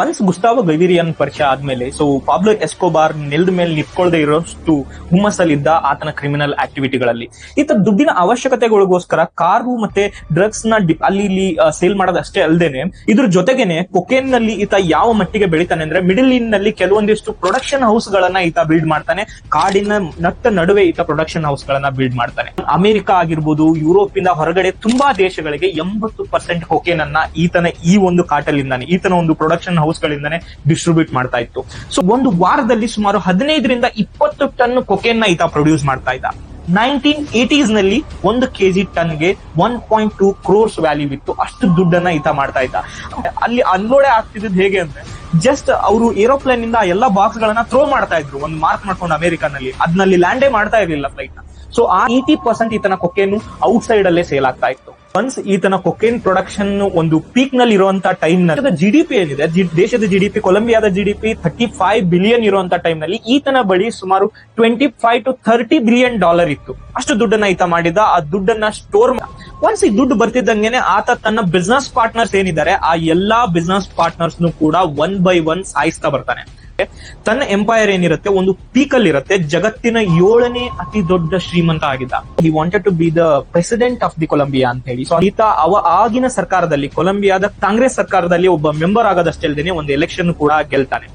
Once ಗುಸ್ತಾವೋ ಗವಿರಿಯನ್ ಪರಿಚಯ ಆದ್ಮೇಲೆ so Pablo Escobar ನೆಲದ ಮೇಲೆ ನಿಂತ್ಕೊಳ್ಳದೆ ಇರೋಷ್ಟು ಹುಮ್ಮಸ್ಸಲ್ಲಿದ್ದ ಆತನ ಕ್ರಿಮಿನಲ್ ಆಕ್ಟಿವಿಟಿಗಳಲ್ಲಿ. ಈತ ದುಡ್ಡಿನ ಅವಶ್ಯಕತೆಗಳಿಗೋಸ್ಕರ ಕಾರು ಮತ್ತೆ ಡ್ರಗ್ಸ್ ನ ಅಲ್ಲಿ ಇಲ್ಲಿ ಸೇಲ್ ಮಾಡೋದಷ್ಟೇ ಅಲ್ಲದೇನೆ ಇದ್ರ ಜೊತೆಗೇನೆ ಕೊಕೇನ್ ನಲ್ಲಿ ಈತ ಯಾವ ಮಟ್ಟಿಗೆ ಬೆಳಿತಾನೆ ಅಂದ್ರೆ ಮಿಡಲ್ ಈಸ್ಟ್ ನಲ್ಲಿ ಕೆಲವೊಂದಿಷ್ಟು ಪ್ರೊಡಕ್ಷನ್ ಹೌಸ್ ಗಳನ್ನ ಈತ ಬಿಲ್ಡ್ ಮಾಡ್ತಾನೆ. ಕಾಡಿನ ನಡುವೆ ಈತ ಪ್ರೊಡಕ್ಷನ್ ಹೌಸ್ ಗಳನ್ನ ಬಿಲ್ಡ್ ಮಾಡ್ತಾನೆ. ಅಮೆರಿಕ ಆಗಿರ್ಬೋದು, ಯುರೋಪಿಂದ ಹೊರಗಡೆ ತುಂಬಾ ದೇಶಗಳಿಗೆ 80% ಕೊಕೇನ್ ಅನ್ನ ಈತನ ಈ ಒಂದು ಕಾರ್ಟೆಲ್ ಈತನ ಒಂದು ಪ್ರೊಡಕ್ಷನ್ ಹೌಸ್ ಗಳಿಂದಾನೆ ಡಿಸ್ಟ್ರಿಬ್ಯೂಟ್ ಮಾಡ್ತಾ ಇತ್ತು. ಸೊ ಒಂದು ವಾರದಲ್ಲಿ ಸುಮಾರು 15 to 20 ಟನ್ ಕೊಕೇನ್ ನ ಈತ ಪ್ರೊಡ್ಯೂಸ್ ಮಾಡ್ತಾ ಇದ್ದ. 1980s ನಲ್ಲಿ 1 kg ಟನ್ಗೆ 1.2 crores ವ್ಯಾಲ್ಯೂ ಇತ್ತು. ಅಷ್ಟು ದುಡ್ಡನ್ನ ಈತ ಮಾಡ್ತಾ ಇದ್ದ. ಅಲ್ಲಿ ಅನ್ಲೋಡೆ ಆಗ್ತಿದ್ದು ಹೇಗೆ ಅಂದ್ರೆ ಜಸ್ಟ್ ಅವರು ಏರೋಪ್ಲೇನ್ ಇಂದ ಎಲ್ಲಾ ಬಾಕ್ಸ್ ಗಳನ್ನ ಥ್ರೋ ಮಾಡ್ತಾ ಇದ್ರು, ಒಂದು ಮಾರ್ಕ್ ಮಾಡ್ಕೊಂಡು ಅಮೆರಿಕಾನಲ್ಲಿ ಅದ್ನಲ್ಲಿ ಲ್ಯಾಂಡೇ ಮಾಡ್ತಾ ಇರ್ಲಿಲ್ಲ ಫ್ಲೈಟ್ ನ. ಸೊ ಆ 80% ಈತನ ಕೊಕೇನು ಔಟ್ ಸೈಡ್ ಅಲ್ಲೇ ಸೇಲ್ ಆಗ್ತಾ ಇತ್ತು. ಒನ್ಸ್ ಈತನ ಕೊಕೇನ್ ಪ್ರೊಡಕ್ಷನ್ ಒಂದು ಪೀಕ್ ನಲ್ಲಿ ಇರುವಂತ ಟೈಮ್ ನಲ್ಲಿ ಜಿಡಿಪಿ ಏನಿದೆ, ದೇಶದ ಜಿಡಿಪಿ, ಕೊಲಂಬಿಯಾದ ಜಿಡಿಪಿ 35 ಬಿಲಿಯನ್ ಇರುವಂತ ಟೈಮ್ ನಲ್ಲಿ ಈತನ ಬಳಿ ಸುಮಾರು $25 to 30 ಬಿಲಿಯನ್ ಇತ್ತು. ಅಷ್ಟು ದುಡ್ಡನ್ನ ಈತ ಮಾಡಿದ. ಆ ದುಡ್ಡನ್ನ ಸ್ಟೋರ್ ಒನ್ಸ್ ಈ ದುಡ್ಡು ಬರ್ತಿದ್ದಂಗೆನೆ ಆತ ತನ್ನ ಬಿಸ್ನೆಸ್ ಪಾರ್ಟ್ನರ್ಸ್ ಏನಿದ್ದಾರೆ ಆ ಎಲ್ಲಾ ಬಿಸ್ನೆಸ್ ಪಾರ್ಟ್ನರ್ಸ್ ಕೂಡ ಒನ್ ಬೈ ಒನ್ ಸಾಯಿಸ್ತಾ ಬರ್ತಾನೆ. ತನ್ನ ಎಂಪೈರ್ ಏನಿರುತ್ತೆ ಒಂದು ಪೀಕ್ ಅಲ್ಲಿ ಇರುತ್ತೆ. ಜಗತ್ತಿನ 7ನೇ ಅತಿ ದೊಡ್ಡ ಶ್ರೀಮಂತ ಆಗಿದ್ದ. He wanted to be the president of the Colombia ಅಂತ ಹೇಳಿ. ಸೊ ಈತ ಆಗಿನ ಸರ್ಕಾರದಲ್ಲಿ, ಕೊಲಂಬಿಯಾದ ಕಾಂಗ್ರೆಸ್ ಸರ್ಕಾರದಲ್ಲಿ ಒಬ್ಬ ಮೆಂಬರ್ ಆಗೋದಷ್ಟೇ ಅಲ್ಲದೆ ಒಂದು ಎಲೆಕ್ಷನ್ ಕೂಡ ಗೆಲ್ತಾನೆ.